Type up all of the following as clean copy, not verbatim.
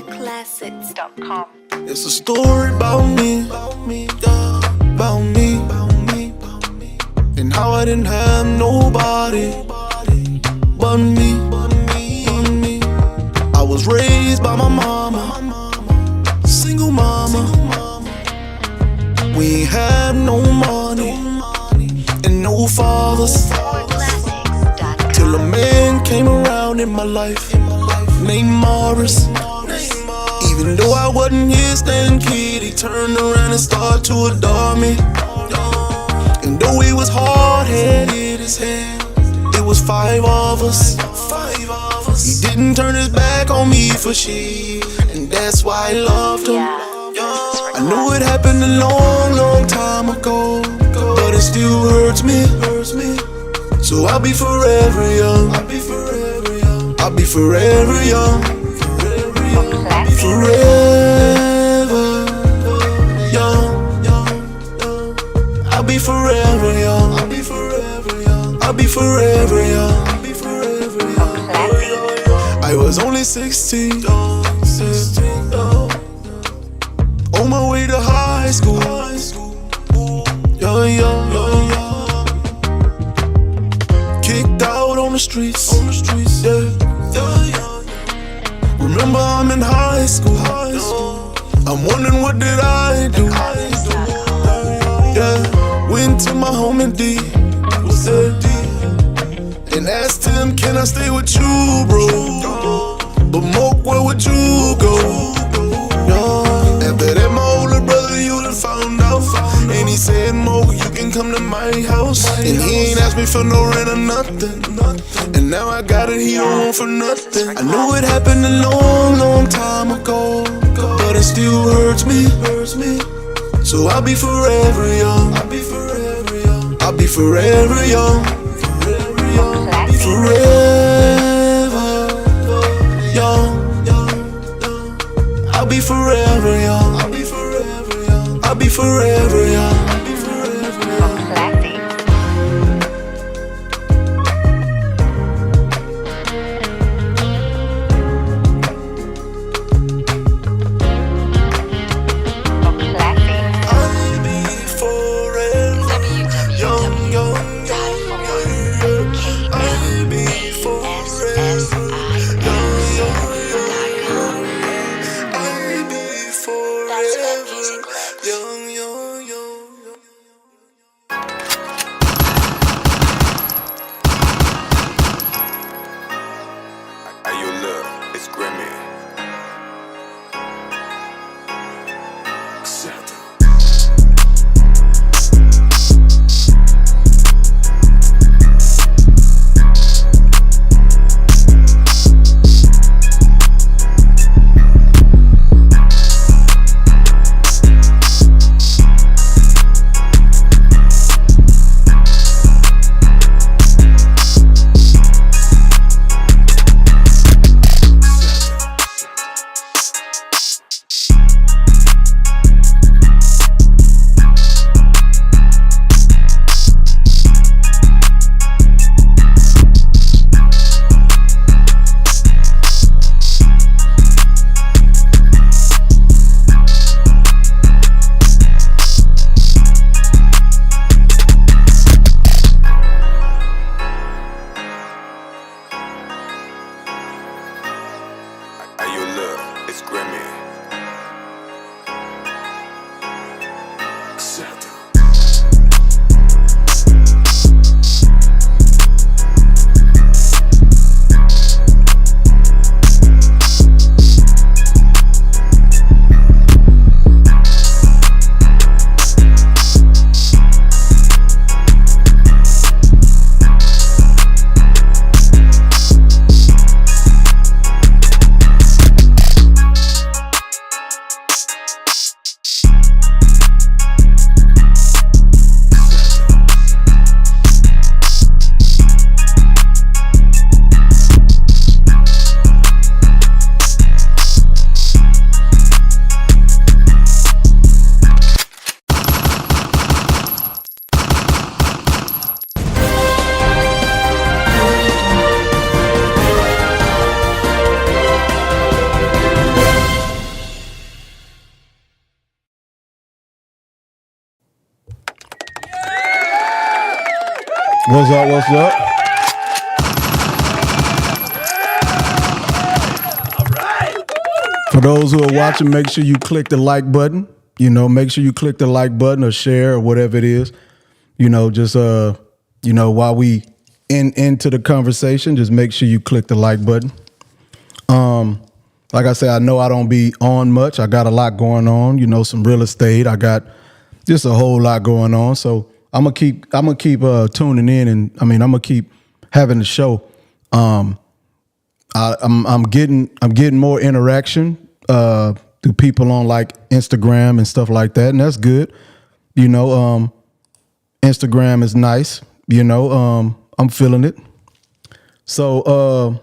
classics.com. It's a story about me, about me, and how I didn't have nobody but me. I was raised by my mama, single mama. We ain't had no money and no fathers, till a man came around in my life named Morris. Even though I wasn't his stand kid, he turned around and started to adore me. And though he was hard-headed as hell, it was five of us. He didn't turn his back on me for shit, and that's why I loved him. I know it happened a long, long time ago, but it still hurts me. So I'll be forever young. I'll be forever young. I'll be forever young. Forever young. I'll be forever young. I'll be forever young. I'll be forever young. I'll be forever young. I was only 16, on my way to high school. Kicked out on the streets. Yeah. Remember I'm in high school. I'm wondering what did I do. Yeah. Went to my homie D, and asked him, can I stay with you, bro? But Moke, where would you go? After that, my older brother, you done found out. And he said, Moke, you can come to my house. And he ain't asked me for no rent or nothing. And now I got it, he don't want for nothing. I know it happened a long, long time ago, but it still hurts me. So I'll be forever young. I'll be forever young. I'll be forever young. Forever young. I'll be forever young. I'll be forever young. I'll be forever young. I'll be forever young. Young, young, young. What's up? What's up? For those who are watching, make sure you click the like button. You know, make sure you click the like button or share or whatever it is. You know, just while we into the conversation, just make sure you click the like button. Like I said, I know I don't be on much. I got a lot going on. You know, some real estate. I got just a whole lot going on. So I'm gonna keep tuning in, and I'm gonna keep having the show. I'm getting more interaction through people on like Instagram and stuff like that, and that's good. You know, Instagram is nice. You know, I'm feeling it. So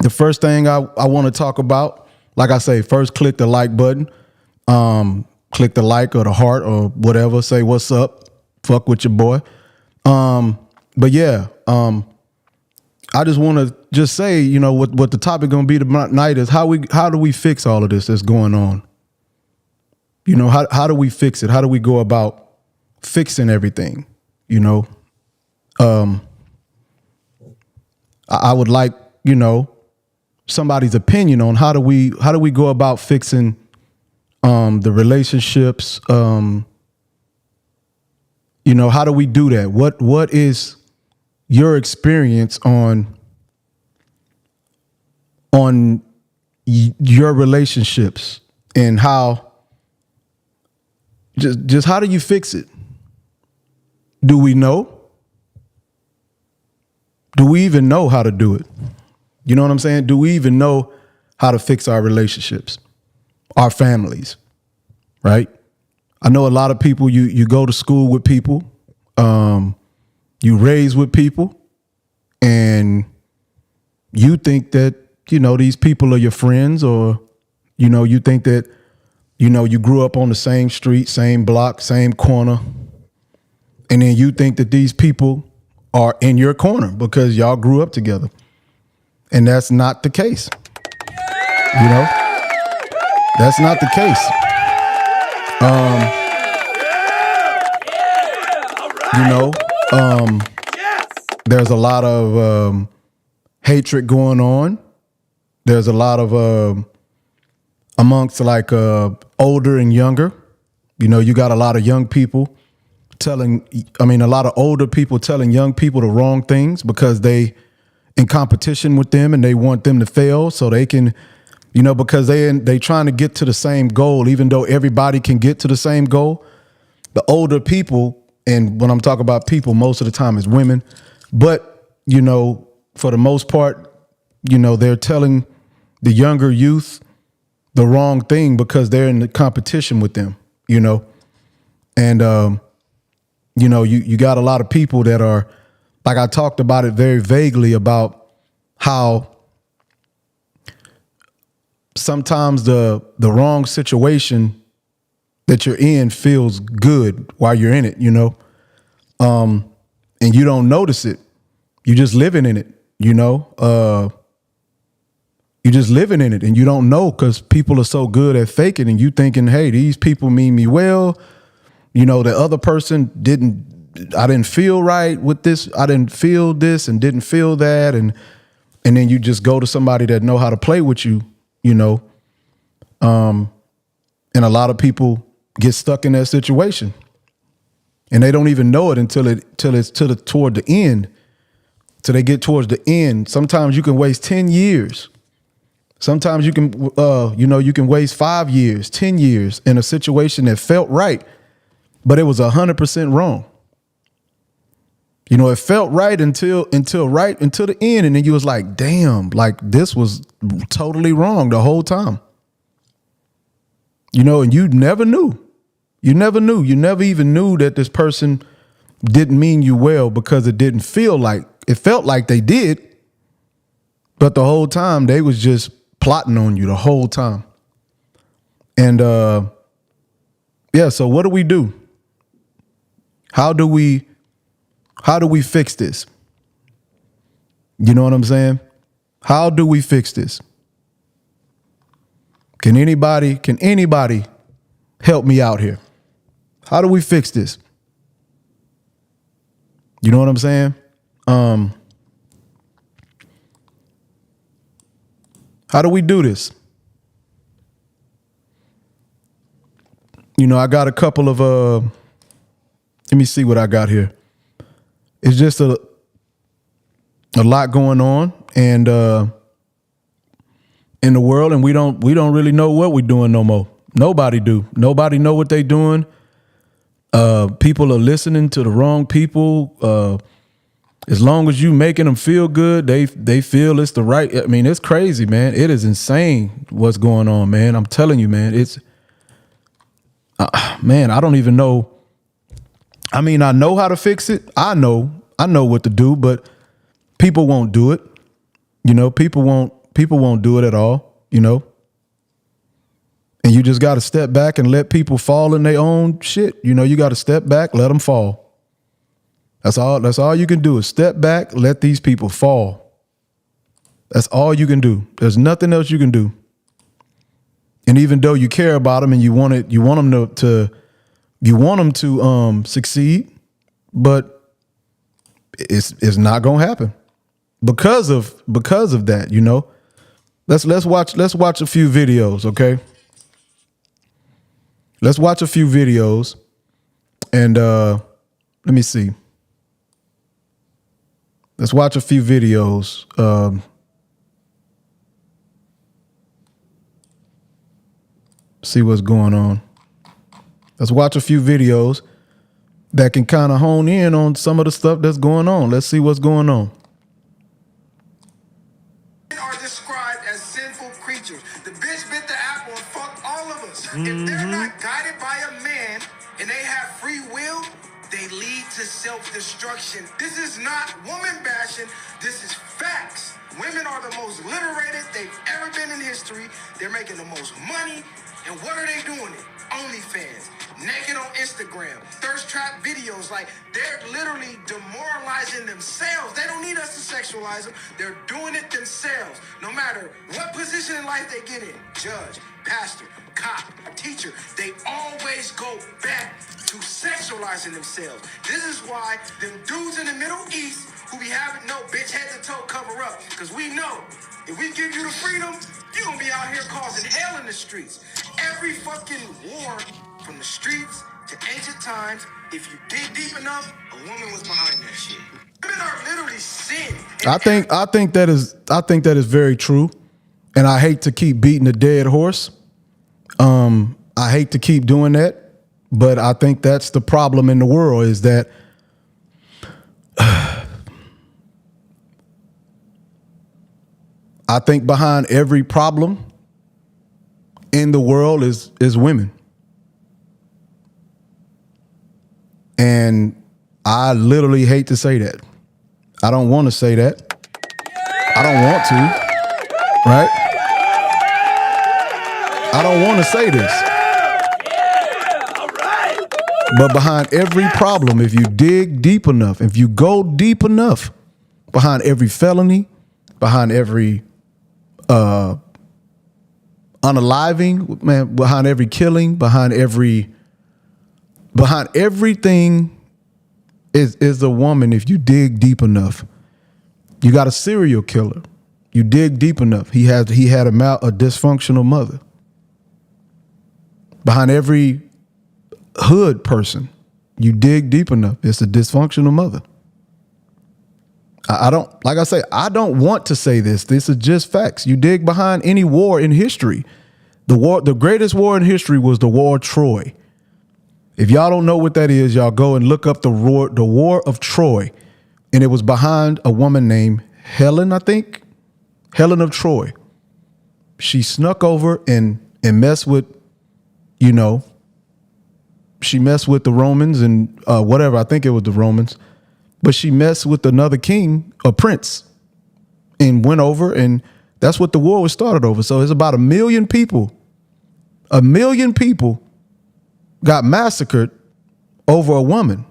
the first thing I want to talk about, like I say, first click the like button. Click the like or the heart or whatever. Say what's up. Fuck with your boy. But yeah, I just want to just say, you know, what the topic gonna be tonight is how do we fix all of this that's going on? You know, how do we fix it? How do we go about fixing everything? You know, I would like, you know, somebody's opinion on how do we go about fixing the relationships. You know, how do we do that? What is your experience on your relationships, and how just how do you fix it? Do we know? Do we even know how to do it? You know what I'm saying? Do we even know how to fix our relationships, our families, right? I know a lot of people, you go to school with people, you raise with people, and you think that, you know, these people are your friends, or, you know, you think that, you know, you grew up on the same street, same block, same corner, and then you think that these people are in your corner because y'all grew up together. And that's not the case. You know, that's not the case. You know, there's a lot of hatred going on. There's a lot of amongst like older and younger. You know, you got a lot of young people a lot of older people telling young people the wrong things because they in competition with them and they want them to fail so they can, you know, because they trying to get to the same goal, even though everybody can get to the same goal. The older people, and when I'm talking about people, most of the time is women, but, you know, for the most part, you know, they're telling the younger youth the wrong thing because they're in the competition with them, you know, and, you know, you got a lot of people that are, like I talked about it very vaguely about how sometimes the wrong situation that you're in feels good while you're in it, you know, and you don't notice it. You're just living in it, you know, you're just living in it and you don't know because people are so good at faking and you thinking, hey, these people mean me well. You know, the other person I didn't feel right with this. I didn't feel this and didn't feel that. And then you just go to somebody that know how to play with you, you know. And a lot of people get stuck in that situation and they don't even know it until it's toward the end. Till they get towards the end. Sometimes you can waste 10 years. Sometimes you can, you can waste 5 years, 10 years in a situation that felt right, but it was 100% wrong. You know, it felt right until the end. And then you was like, damn, like this was totally wrong the whole time. You know, and you never knew. You never even knew that this person didn't mean you well because it didn't feel like, it felt like they did. But the whole time they was just plotting on you the whole time. And yeah, so what do we do? How do we fix this? You know what I'm saying? How do we fix this? Can anybody help me out here? How do we fix this? You know what I'm saying? How do we do this? You know, I got a couple of let me see what I got here. It's just a lot going on and in the world, and we don't really know what we're doing no more. Nobody do. Nobody know what they doing. People are listening to the wrong people. As long as you making them feel good, they feel it's the right. I mean, it's crazy, man. It is insane what's going on, man. I'm telling you, man. It's man, I don't even know. I mean, I know how to fix it. I know what to do, but people won't do it. You know, people won't do it at all, you know. And you just got to step back and let people fall in their own shit. You know, you got to step back, let them fall. That's all you can do is step back, let these people fall. That's all you can do. There's nothing else you can do. And even though you care about them and you want them to succeed, but it's not gonna happen because of that. You know, let's watch a few videos, okay? Let's watch a few videos, and let me see. Let's watch a few videos. See what's going on. Let's watch a few videos that can kind of hone in on some of the stuff that's going on. Let's see what's going on. Are described as sinful creatures. The bitch bit the apple and fucked all of us. If they're not guided by a man and they have free will, they lead to self-destruction. This is not woman bashing. This is facts. Women are the most liberated they've ever been in history. They're making the most money. And what are they doing it? OnlyFans, naked on Instagram, thirst trap videos. Like, they're literally demoralizing themselves. They don't need us to sexualize them. They're doing it themselves. No matter what position in life they get in, judge, pastor, cop, teacher, they always go back to sexualizing themselves. This is why them dudes in the Middle East who be having no bitch head to toe cover up. Because we know if we give you the freedom, you're going to be out here causing hell in the streets. Every fucking war from the streets to ancient times, if you dig deep enough, a woman was behind that shit. Women are literally sin. I think that is very true. And I hate to keep beating a dead horse. I hate to keep doing that, but I think that's the problem in the world is that I think behind every problem in the world is women. And I literally hate to say that. I don't want to say that. I don't want to, right? I don't want to say this. But behind every problem, if you dig deep enough, if you go deep enough, behind every felony, behind every unaliving, man, behind every killing, behind everything is a woman. If you dig deep enough, you got a serial killer. You dig deep enough. He had a dysfunctional mother. Behind every hood person, you dig deep enough, it's a dysfunctional mother. I don't want to say this. This is just facts. You dig behind any war in history. The greatest war in history was the War of Troy. If y'all don't know what that is, y'all go and look up the War of Troy. And it was behind a woman named Helen, I think. Helen of Troy. She snuck over and messed with, she messed with the Romans and whatever. I think it was the Romans. But she messed with another king, a prince, and went over, and that's what the war was started over. So it's about 1 million people. 1 million people got massacred over a woman.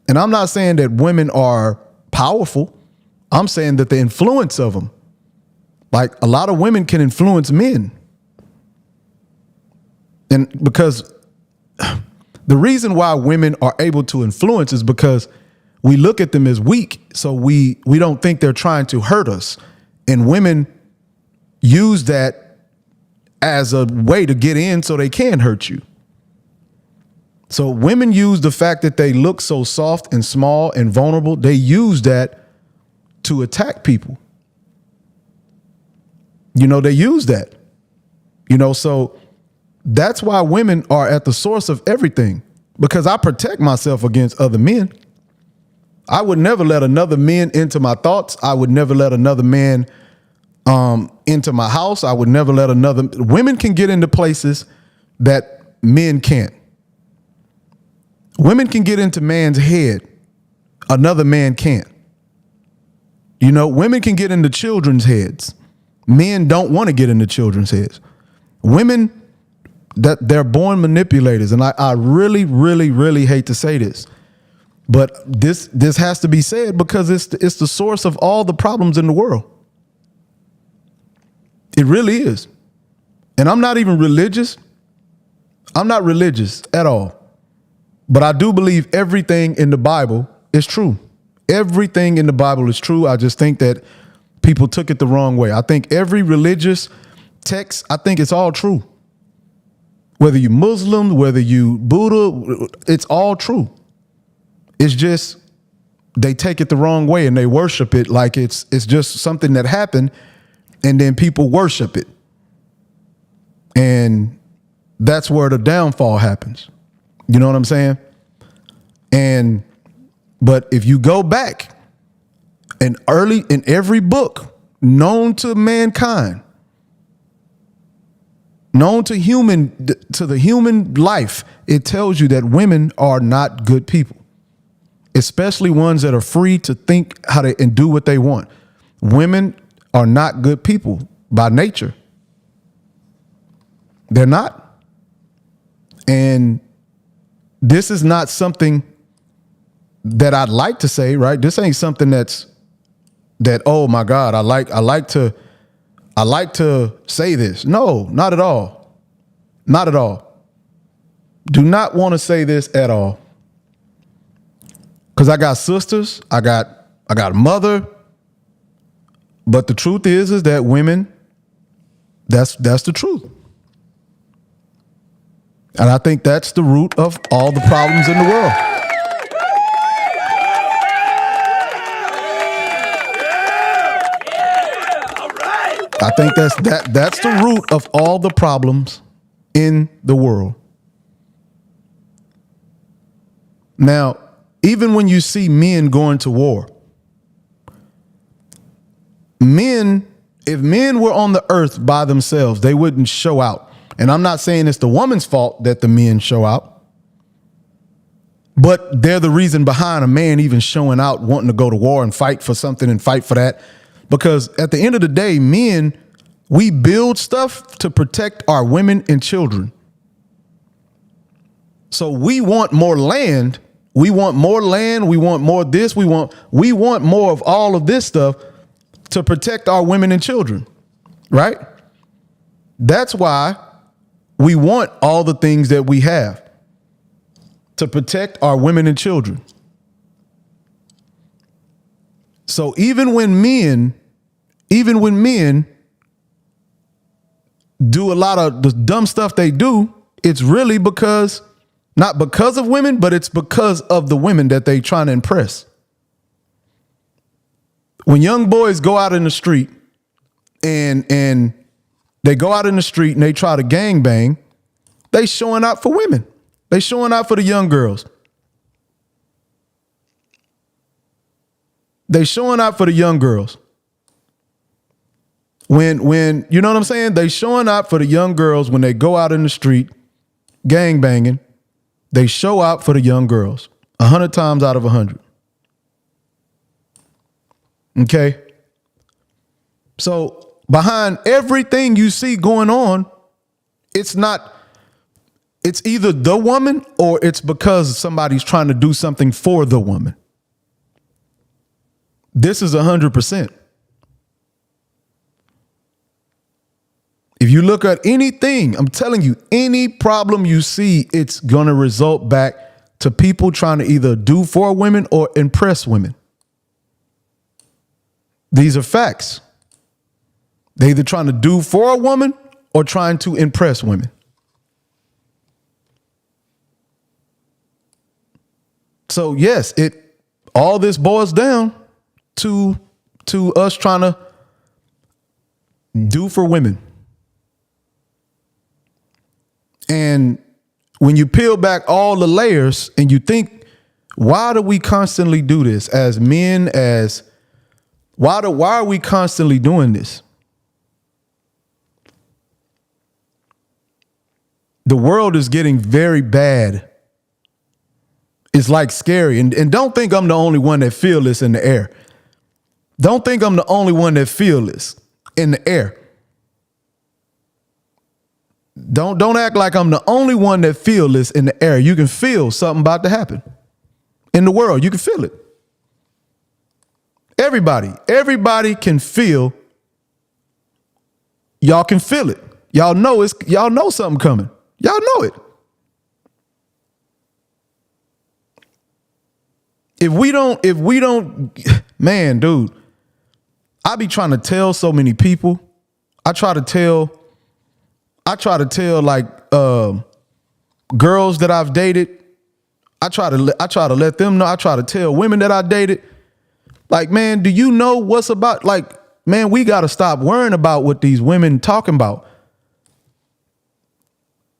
And I'm not saying that women are powerful. I'm saying that the influence of them, like a lot of women can influence men. And because The reason why women are able to influence is because we look at them as weak. So we don't think they're trying to hurt us. And women use that as a way to get in so they can hurt you. So women use the fact that they look so soft and small and vulnerable. They use that to attack people. They use that. So that's why women are at the source of everything, because I protect myself against other men. I would never let another man into my thoughts. I would never let another man into my house. I would never let women can get into places that men can't. Women can get into man's head. Another man can't. Women can get into children's heads. Men don't want to get into children's heads. Women, that they're born manipulators. And I really, really, really hate to say this, but this has to be said because it's the source of all the problems in the world. It really is. And I'm not even religious. I'm not religious at all. But I do believe everything in the Bible is true. Everything in the Bible is true. I just think that people took it the wrong way. I think every religious text, I think it's all true. Whether you Muslim, whether you Buddha, it's all true. It's just they take it the wrong way and they worship it like it's just something that happened, and then people worship it. And that's where the downfall happens. You know what I'm saying? But if you go back in every book known to mankind, known to the human life, it tells you that women are not good people, especially ones that are free to think and do what they want. Women are not good people by nature. They're not. And this is not something that I'd like to say, right? This ain't something that, oh my God, I like to say this. No, not at all. Not at all. Do not want to say this at all. Because I got sisters, I got a mother. But the truth is that women, that's the truth. And I think that's the root of all the problems in the world. I think that's the root of all the problems in the world. Now, even when you see men going to war, if men were on the earth by themselves, they wouldn't show out. And I'm not saying it's the woman's fault that the men show out, but they're the reason behind a man even showing out, wanting to go to war and fight for something and fight for that. Because at the end of the day, men, we build stuff to protect our women and children. So we want more land. We want more land. We want more this. We want more of all of this stuff to protect our women and children, right? That's why we want all the things that we have to protect our women and children. So even when men do a lot of the dumb stuff they do, it's really not because of women, but it's because of the women that they trying to impress. When young boys go out in the street and they go out in the street and they try to gangbang, they showing out for women. They showing out for the young girls. They showing out for the young girls. When you know what I'm saying? They showing out for the young girls when they go out in the street gangbanging. They show out for the young girls 100 times out of 100. Okay? So behind everything you see going on, it's either the woman or it's because somebody's trying to do something for the woman. This is 100%. If you look at anything, I'm telling you, any problem you see, it's going to result back to people trying to either do for women or impress women. These are facts. They're either trying to do for a woman or trying to impress women. So yes, all this boils down to us trying to do for women. And when you peel back all the layers and you think, why do we constantly do this as men? Why are we constantly doing this? The world is getting very bad. It's like scary. And don't think I'm the only one that feel this in the air. Don't think I'm the only one that feel this in the air. Don't act like I'm the only one that feel this in the air. You can feel something about to happen in the world. You can feel it. Everybody can feel. Y'all can feel it. Y'all know something coming. Y'all know it. If we don't, man, dude, I be trying to tell so many people. I try to tell like girls that I've dated. I try to let them know. I try to tell women that I dated, like, man, do you know what's about? Like, man, we got to stop worrying about what these women talking about.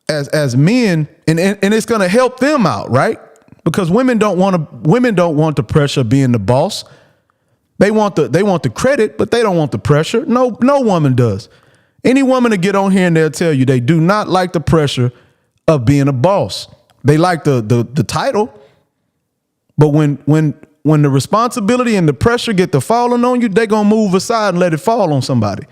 As men, and it's going to help them out, right? Because women don't want the pressure of being the boss. They want the credit, but they don't want the pressure. No woman does. Any woman to get on here and they'll tell you they do not like the pressure of being a boss. They like the title, but when the responsibility and the pressure get to falling on you, they're gonna move aside and let it fall on somebody.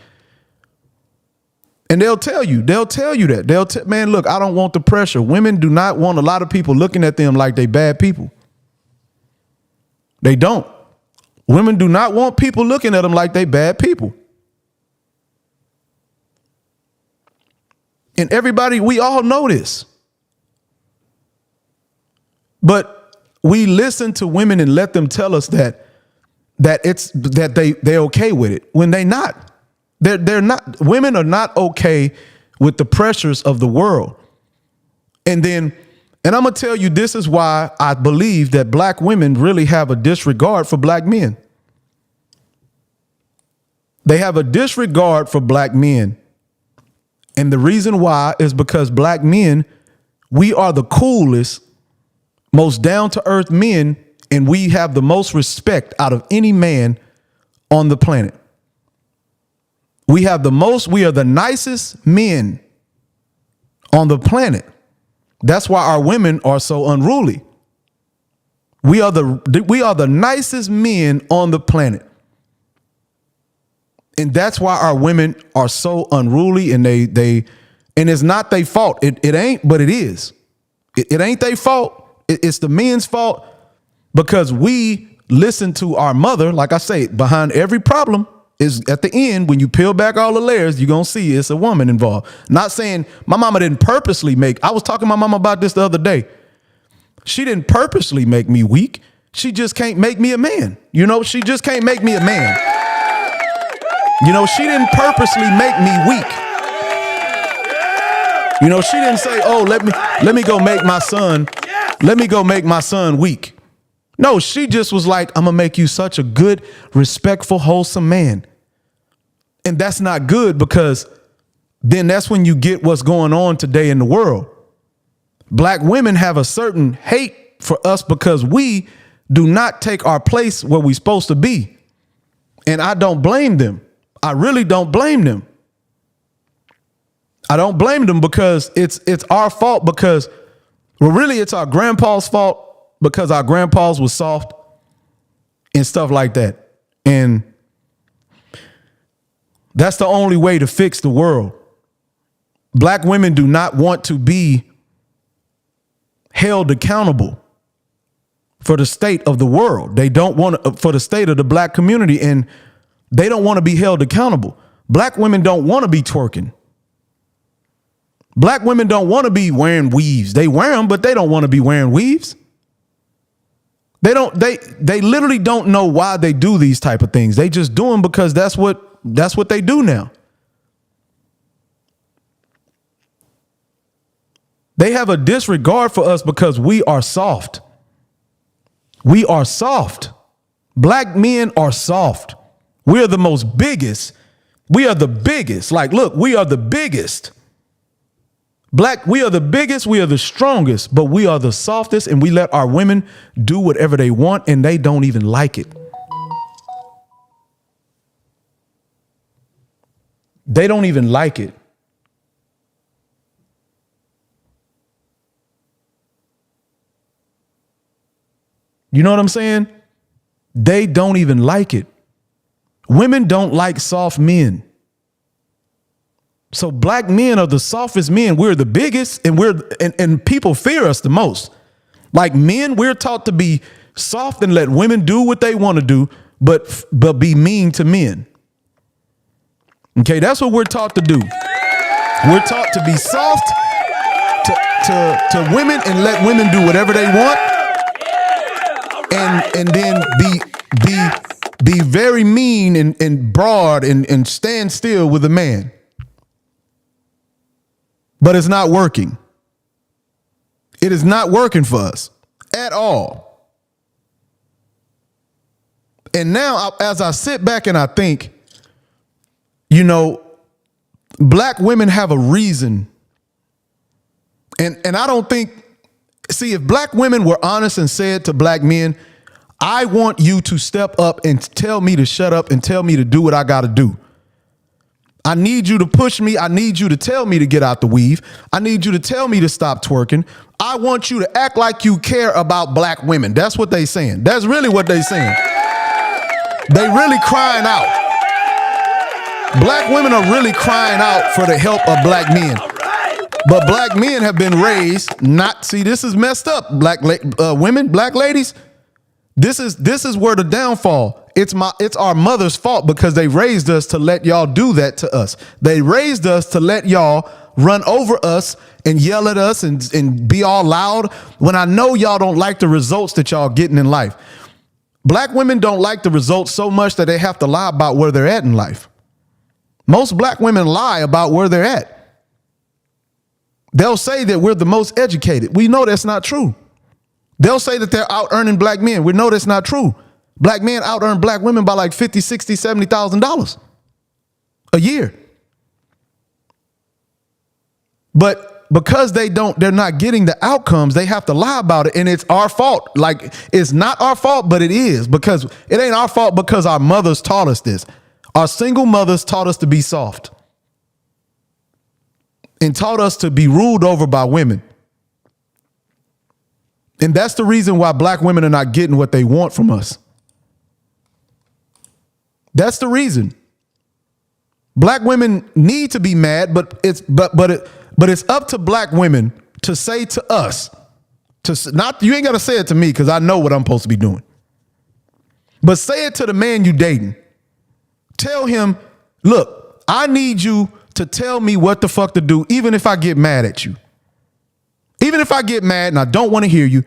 And they'll tell you that. Man, look, I don't want the pressure. Women do not want a lot of people looking at them like they bad people. They don't. Women do not want people looking at them like they bad people. And everybody, we all know this. But we listen to women and let them tell us that they're okay with it when they not. They're not. Women are not okay with the pressures of the world. And I'm gonna tell you, this is why I believe that black women really have a disregard for black men. They have a disregard for black men. And the reason why is because black men, we are the coolest, most down-to-earth men, and we have the most respect out of any man on the planet. We are the nicest men on the planet. That's why our women are so unruly. We are the nicest men on the planet. And that's why our women are so unruly, and and it's not their fault. It ain't, but it is. It ain't their fault. It's the men's fault, because we listen to our mother. Like I say, behind every problem is, at the end, when you peel back all the layers, you're going to see it's a woman involved. Not saying my mama didn't purposely I was talking to my mama about this the other day. She didn't purposely make me weak. She just can't make me a man. She just can't make me a man. She didn't purposely make me weak. She didn't say, oh, let me go make my son weak. No, she just was like, I'm going to make you such a good, respectful, wholesome man. And that's not good, because then that's when you get what's going on today in the world. Black women have a certain hate for us because we do not take our place where we're supposed to be. And I don't blame them. I really don't blame them. I don't blame them, because it's our fault, because, well, really it's our grandpa's fault, because our grandpas was soft and stuff like that. And that's the only way to fix the world. Black women do not want to be held accountable for the state of the world. They don't want for the state of the black community, and they don't want to be held accountable. Black women don't want to be twerking. Black women don't want to be wearing weaves. They wear them, but they don't want to be wearing weaves. They literally don't know why they do these type of things. They just do them because that's what they do now. They have a disregard for us because we are soft. We are soft. Black men are soft. We are the most biggest. We are the biggest. Like, look, we are the biggest. We are the biggest, we are the strongest, but we are the softest, and we let our women do whatever they want, and they don't even like it. They don't even like it. You know what I'm saying? They don't even like it. Women don't like soft men. So black men are the softest men. We're the biggest, and people fear us the most. Like men, we're taught to be soft and let women do what they want to do, but be mean to men. Okay, that's what we're taught to do. We're taught to be soft to women and let women do whatever they want, and then be very mean and broad and stand still with a man. But it's not working. It is not working for us at all. And now, as I sit back and I think, you know, black women have a reason. And I don't think, see, if black women were honest and said to black men, I want you to step up and tell me to shut up and tell me to do what I got to do. I need you to push me. I need you to tell me to get out the weave. I need you to tell me to stop twerking. I want you to act like you care about black women. That's what they saying. That's really what they saying. They really crying out. Black women are really crying out for the help of black men. But black men have been raised not, see, this is messed up. Black women, black ladies, this is where the downfall. It's our mother's fault because they raised us to let y'all do that to us. They raised us to let y'all run over us and yell at us and be all loud when I know y'all don't like the results that y'all getting in life. Black women don't like the results so much that they have to lie about where they're at in life. Most black women lie about where they're at. They'll say that we're the most educated. We know that's not true. They'll say that they're out earning black men. We know that's not true. Black men out earn black women by like $50,000, $60,000, $70,000 a year. But because they're not getting the outcomes, they have to lie about it. And it's our fault. Like, it's not our fault, but it is, because it ain't our fault because our mothers taught us this. Our single mothers taught us to be soft and taught us to be ruled over by women. And that's the reason why black women are not getting what they want from us. That's the reason. Black women need to be mad, but it's up to black women to say to us, you ain't got to say it to me because I know what I'm supposed to be doing. But say it to the man you dating. Tell him, look, I need you to tell me what the fuck to do, even if I get mad at you. Even if I get mad and I don't want to hear you,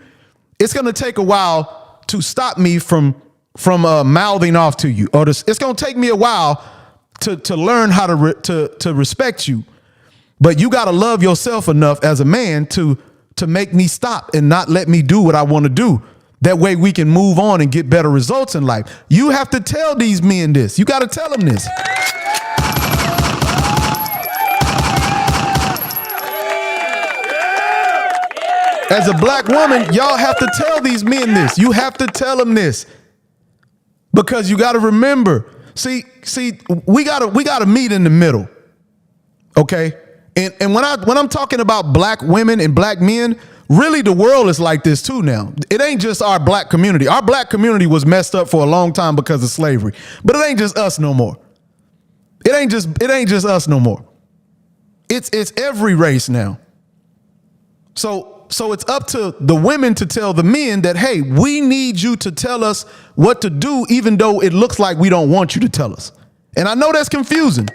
it's going to take a while to stop me from mouthing off to you. Or it's going to take me a while to learn how to respect you. But you got to love yourself enough as a man to make me stop and not let me do what I want to do. That way we can move on and get better results in life. You have to tell these men this. You got to tell them this. As a black woman, y'all have to tell these men this. You have to tell them this. Because you got to remember, see, we got to meet in the middle. Okay? And when I'm talking about black women and black men, really the world is like this too now. It ain't just our black community. Our black community was messed up for a long time because of slavery. But it ain't just us no more. It ain't just us no more. It's every race now. So it's up to the women to tell the men that, hey, we need you to tell us what to do, even though it looks like we don't want you to tell us. And I know that's confusing.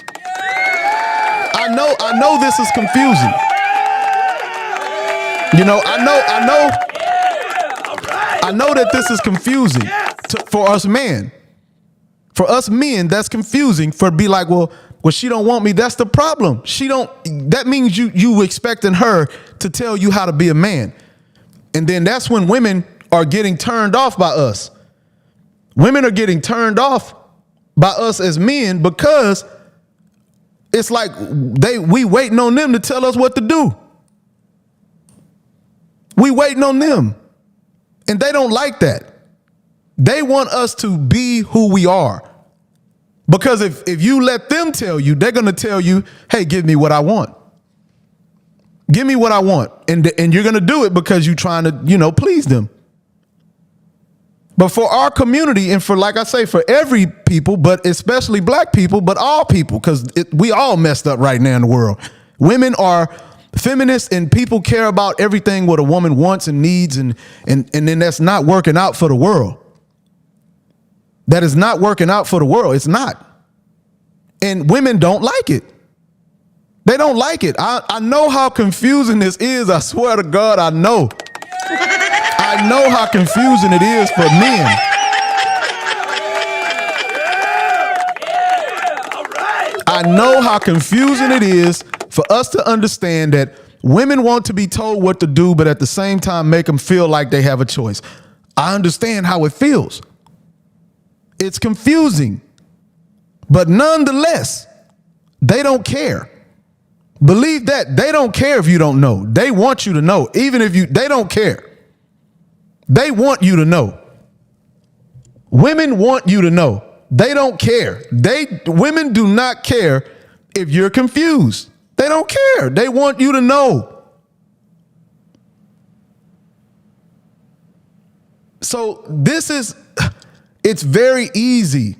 I know this is confusing. You know, I know that this is confusing for us men. For us men, that's confusing. For be like, well, she don't want me. That's the problem. That means you expecting her to tell you how to be a man. And then that's when women are getting turned off by us. Women are getting turned off by us as men because it's like we waiting on them to tell us what to do. We waiting on them. And they don't like that. They want us to be who we are. Because if you let them tell you, they're going to tell you, hey, give me what I want. Give me what I want. And you're going to do it because you're trying to, please them. But for our community and for, like I say, for every people, but especially black people, but all people, because we all messed up right now in the world. Women are feminists and people care about everything what a woman wants and needs. And then that's not working out for the world. That is not working out for the world. It's not. And women don't like it. They don't like it. I know how confusing this is. I swear to God, I know. I know how confusing it is for men. I know how confusing it is for us to understand that women want to be told what to do, but at the same time make them feel like they have a choice. I understand how it feels. It's confusing, but nonetheless, they don't care. Believe that. They don't care if you don't know. They want you to know. Even if they don't care. They want you to know. Women want you to know. They don't care. Women do not care if you're confused. They don't care. They want you to know. So it's very easy.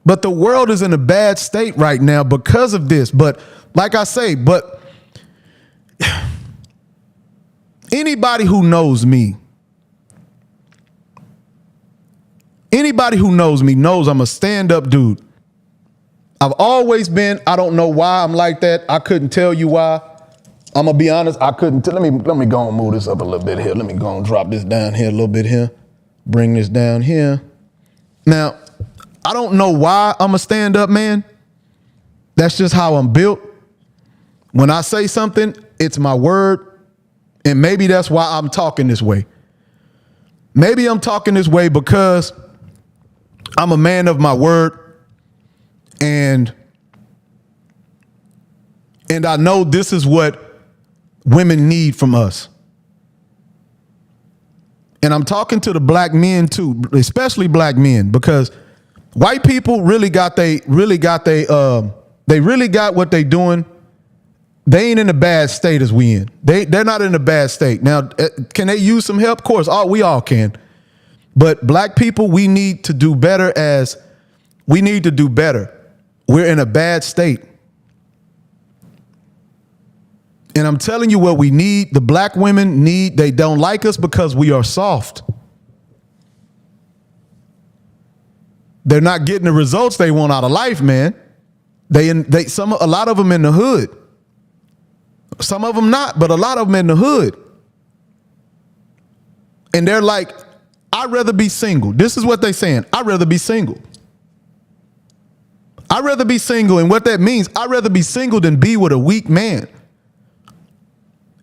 But the world is in a bad state right now because of this. But like I say, anybody who knows me knows I'm a stand-up dude. I've always been. I don't know why I'm like that. I couldn't tell you why. I'm gonna be honest. I couldn't. Let me go and move this up a little bit here. Let me go and drop this down here a little bit here. Bring this down here. Now, I don't know why I'm a stand-up man. That's just how I'm built. When I say something, it's my word. And maybe that's why I'm talking this way. Maybe I'm talking this way because I'm a man of my word. And I know this is what women need from us. And I'm talking to the black men too, especially black men, because white people really got what they doing. They ain't in a bad state as we in. They're not in a bad state. Now, can they use some help? Of course, we all can. But black people, we need to do better. We're in a bad state. And I'm telling you what we need. The black women need, they don't like us because we are soft. They're not getting the results they want out of life, man. A lot of them in the hood. Some of them not, but a lot of them in the hood. And they're like, I'd rather be single. This is what they're saying. I'd rather be single. I'd rather be single. And what that means, I'd rather be single than be with a weak man.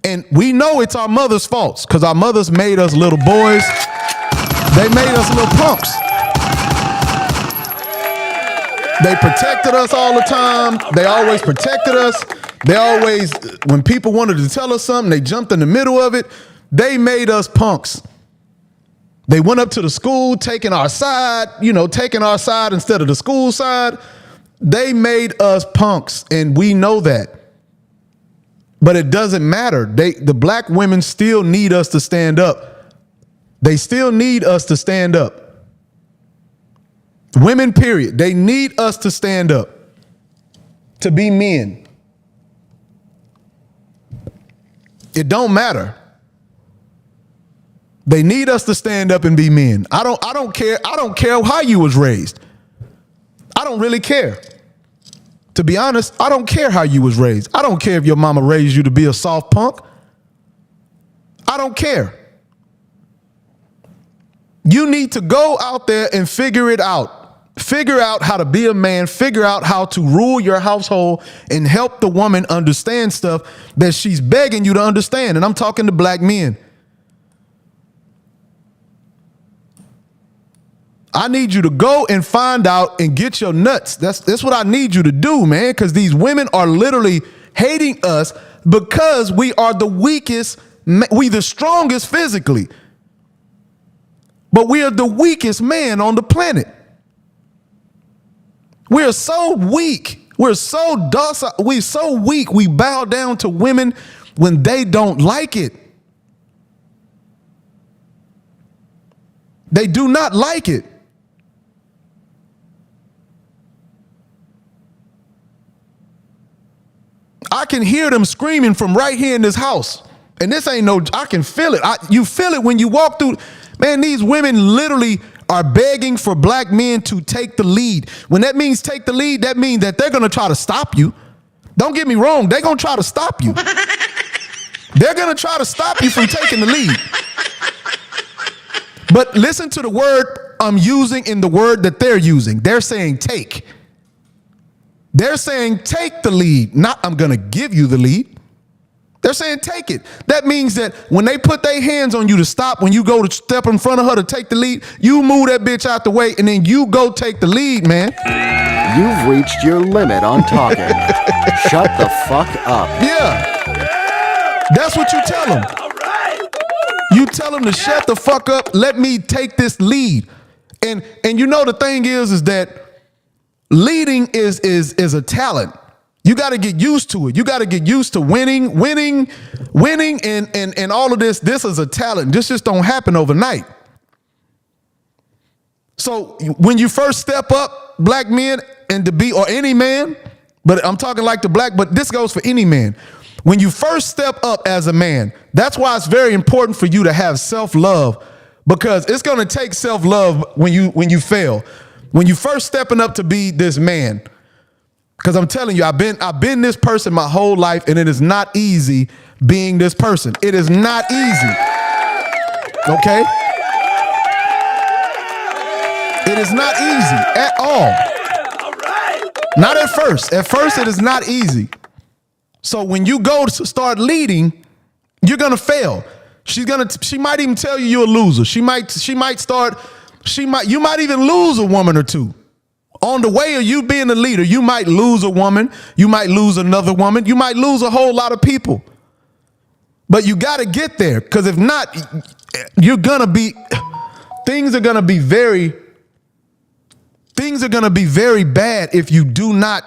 And we know it's our mother's faults because our mothers made us little boys. They made us little punks. They protected us all the time. They always protected us. They always, when people wanted to tell us something, they jumped in the middle of it. They made us punks. They went up to the school, taking our side instead of the school side. They made us punks, and we know that. But it doesn't matter. The black women still need us to stand up. They still need us to stand up. Women, period. They need us to stand up, to be men. It don't matter. They need us to stand up and be men. I don't care. I don't care how you was raised. I don't really care. To be honest, I don't care how you was raised. I don't care if your mama raised you to be a soft punk. I don't care. You need to go out there and figure it out. Figure out how to be a man. Figure out how to rule your household and help the woman understand stuff that she's begging you to understand. And I'm talking to black men. I need you to go and find out and get your nuts. That's what I need you to do, man, because these women are literally hating us because we are the weakest, we the strongest physically, but we are the weakest man on the planet. We're so weak. We're so docile. We're so weak. We bow down to women when they don't like it. They do not like it. I can hear them screaming from right here in this house. And this ain't no, I can feel it. You feel it when you walk through. Man, these women literally are begging for black men to take the lead. When that means take the lead, that means that they're going to try to stop you. Don't get me wrong. They're going to try to stop you. They're going to try to stop you from taking the lead. But listen to the word I'm using in the word that they're using. They're saying take. They're saying take the lead, not I'm going to give you the lead. They're saying take it. That means that when they put their hands on you to stop, when you go to step in front of her to take the lead, you move that bitch out the way and then you go take the lead, man. You've reached your limit on talking. Shut the fuck up. Yeah. That's what you tell them. You tell them to shut the fuck up. Let me take this lead. And you know the thing is that leading is a talent. You got to get used to it. You got to get used to winning, and all of this. This is a talent. This just don't happen overnight. So when you first step up, black men, and to be, or any man, but I'm talking like the black, but this goes for any man. When you first step up as a man, that's why it's very important for you to have self-love, because it's going to take self-love when you fail. When you first stepping up to be this man, because I'm telling you, I've been this person my whole life, and it is not easy being this person. It is not easy. Okay? It is not easy at all. Not at first. At first, it is not easy. So when you go to start leading, you're gonna fail. She might even tell you you're a loser. You might even lose a woman or two. On the way of you being a leader, you might lose a woman, you might lose another woman, you might lose a whole lot of people. But you got to get there, because if not, things are going to be very bad if you do not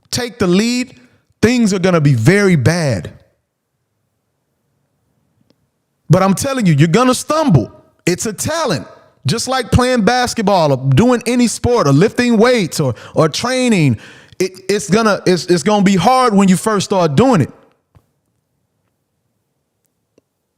take the lead. Things are going to be very bad. But I'm telling you, you're going to stumble. It's a talent. Just like playing basketball or doing any sport or lifting weights or training, it's gonna be hard when you first start doing it.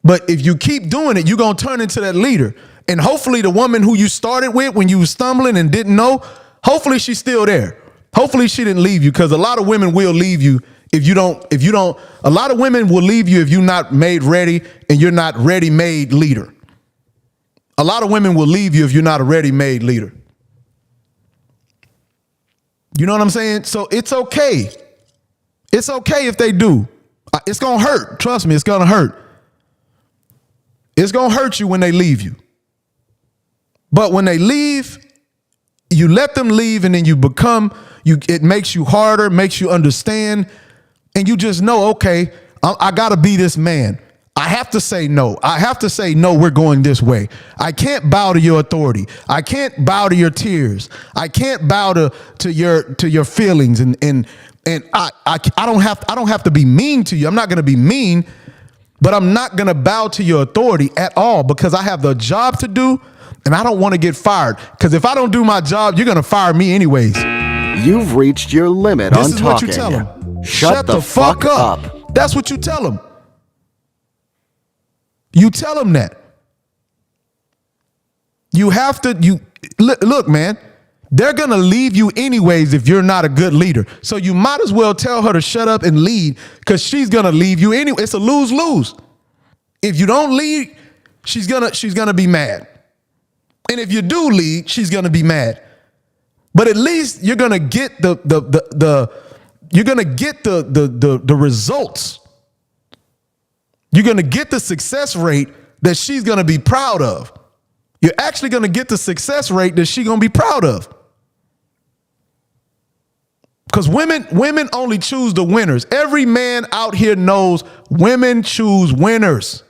But if you keep doing it, you're gonna turn into that leader. And hopefully the woman who you started with when you were stumbling and didn't know, hopefully she's still there. Hopefully she didn't leave you, because a lot of women will leave you if you don't. A lot of women will leave you if you're not made ready and you're not ready-made leader. A lot of women will leave you if you're not a ready-made leader. You know what I'm saying? So it's okay. It's okay if they do. It's going to hurt. Trust me, it's going to hurt. It's going to hurt you when they leave you. But when they leave, you let them leave, and then it makes you harder, makes you understand, and you just know, okay, I got to be this man. I have to say no. I have to say, no, we're going this way. I can't bow to your authority. I can't bow to your tears. I can't bow to your feelings. And I don't have to be mean to you. I'm not going to be mean, but I'm not going to bow to your authority at all, because I have the job to do, and I don't want to get fired. Because if I don't do my job, you're going to fire me anyways. You've reached your limit on talking. This is what you tell them. Shut the fuck up. That's what you tell them. You tell them that. You have to, look, man, They're going to leave you anyways if you're not a good leader. So you might as well tell her to shut up and lead, because she's going to leave you anyway. It's a lose-lose. If you don't lead, she's gonna be mad. And if you do lead, she's gonna be mad. But at least you're gonna get the results. You're gonna get the success rate that she's gonna be proud of. You're actually gonna get the success rate that she's gonna be proud of. Because women only choose the winners. Every man out here knows women choose winners.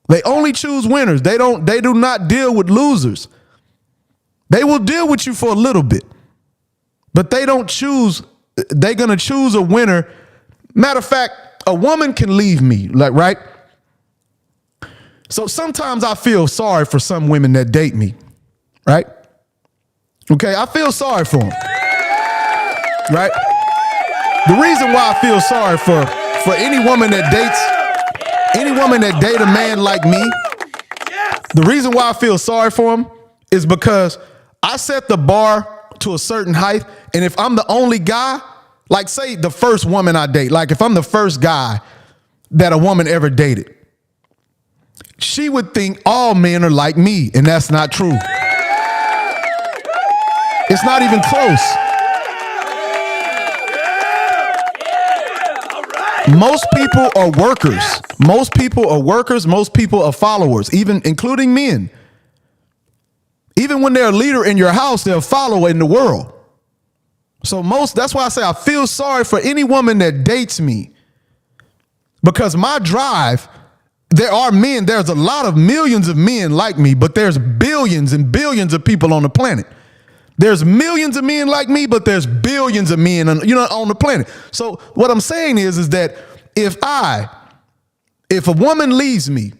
They only choose winners. They do not deal with losers. They will deal with you for a little bit, but they're going to choose a winner. Matter of fact, a woman can leave me, like, right? So sometimes I feel sorry for some women that date me, right? Okay, I feel sorry for them, right? The reason why I feel sorry for any woman that date a man like me, the reason why I feel sorry for him is because I set the bar to a certain height, and if I'm the only guy, like say the first woman I date, like if I'm the first guy that a woman ever dated, she would think all men are like me, and that's not true. It's not even close. Most people are workers. Most people are workers. Most people are followers, even including men. Even when they're a leader in your house, they're a follower in the world. So that's why I say I feel sorry for any woman that dates me, because my drive, there's a lot of millions of men like me, but there's billions and billions of people on the planet. There's millions of men like me, but there's billions of men on the planet. So what I'm saying is that if a woman leaves me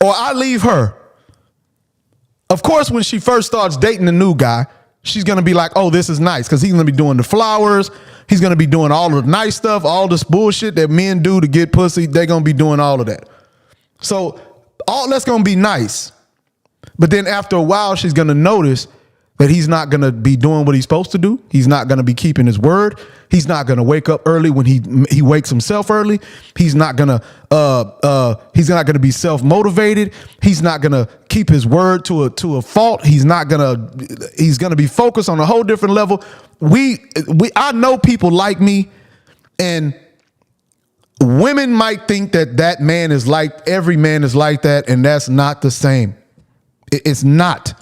or I leave her, of course, when she first starts dating a new guy, she's going to be like, oh, this is nice, because he's going to be doing the flowers. He's going to be doing all the nice stuff, all this bullshit that men do to get pussy. They're going to be doing all of that. So all that's going to be nice. But then after a while, she's going to notice that he's not going to be doing what he's supposed to do. He's not going to be keeping his word. He's not going to wake up early when he wakes himself early. He's not going to be self-motivated. He's not going to keep his word to a fault. He's going to be focused on a whole different level. I know people like me, and women might think that man is like, every man is like that, and that's not the same. It's not.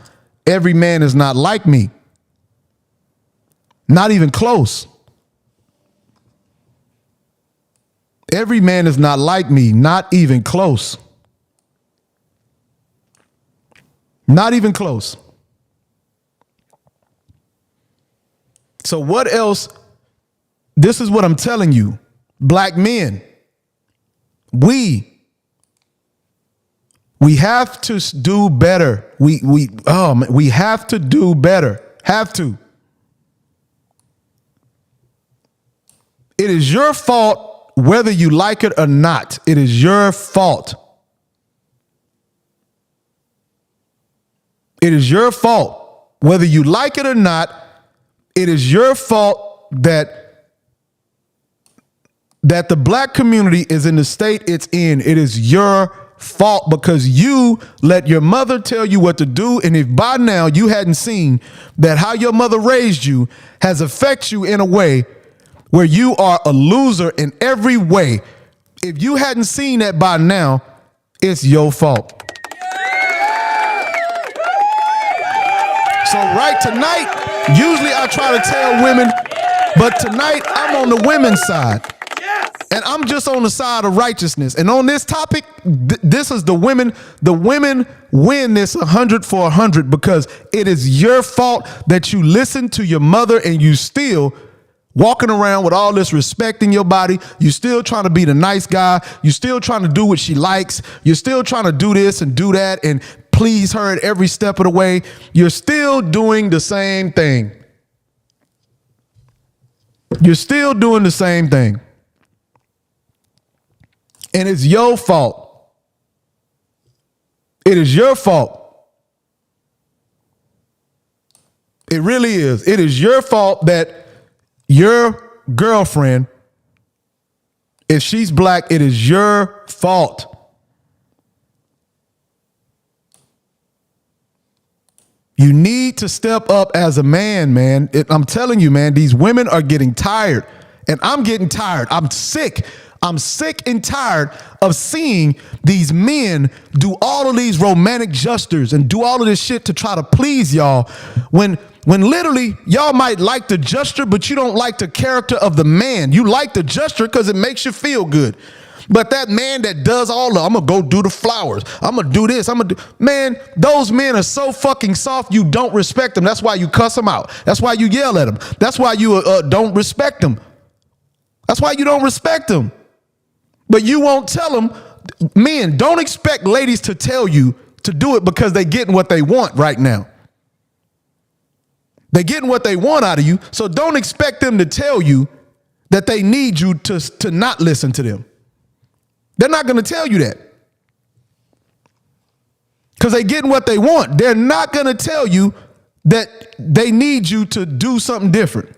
Every man is not like me. Not even close. Every man is not like me. Not even close. Not even close. So what else? This is what I'm telling you. Black men, we have to do better. We have to do better. Have to. It is your fault whether you like it or not. It is your fault. It is your fault whether you like it or not. It is your fault that the black community is in the state it's in. It is your fault because you let your mother tell you what to do. And if by now you hadn't seen that how your mother raised you has affected you in a way where you are a loser in every way, if you hadn't seen that by now, it's your fault. So right tonight, usually I try to tell women, but tonight I'm on the women's side. And I'm just on the side of righteousness. And on this topic, this is the women. The women win this 100 for 100 because it is your fault that you listened to your mother and you still walking around with all this respect in your body. You still trying to be the nice guy. You still trying to do what she likes. You're still trying to do this and do that and please her at every step of the way. You're still doing the same thing. You're still doing the same thing. And it's your fault. It is your fault. It really is. It is your fault that your girlfriend, if she's black, it is your fault. You need to step up as a man, man. I'm telling you, man, these women are getting tired, and I'm getting tired. I'm sick. I'm sick and tired of seeing these men do all of these romantic gestures and do all of this shit to try to please y'all when literally y'all might like the gesture, but you don't like the character of the man. You like the gesture because it makes you feel good. But that man that does all the, I'm going to go do the flowers, I'm going to do this, man, those men are so fucking soft, you don't respect them. That's why you cuss them out. That's why you yell at them. That's why you don't respect them. That's why you don't respect them. But you won't tell them. Men, don't expect ladies to tell you to do it because they're getting what they want right now. They're getting what they want out of you, so don't expect them to tell you that they need you to not listen to them. They're not going to tell you that because they're getting what they want. They're not going to tell you that they need you to do something different.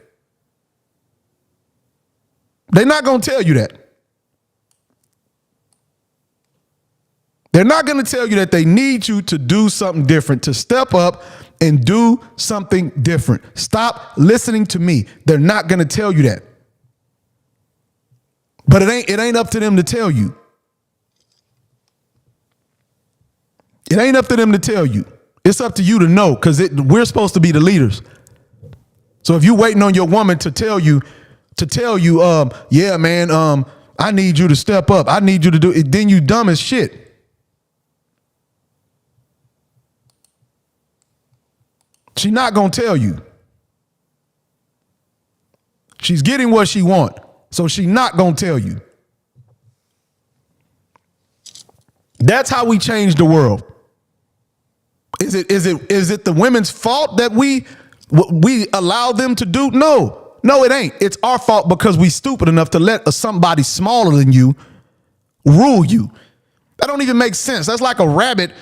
They're not going to tell you that. They're not going to tell you that they need you to do something different, to step up and do something different. Stop listening to me. They're not going to tell you that. But it ain't up to them to tell you. It ain't up to them to tell you. It's up to you to know, because we're supposed to be the leaders. So if you're waiting on your woman to tell you, yeah, man, I need you to step up, I need you to do it, then you dumb as shit. She's not going to tell you. She's getting what she wants, so she's not going to tell you. That's how we change the world. Is it the women's fault that we allow them to do? No, it ain't. It's our fault because we stupid enough to let somebody smaller than you rule you. That don't even make sense. That's like a rabbit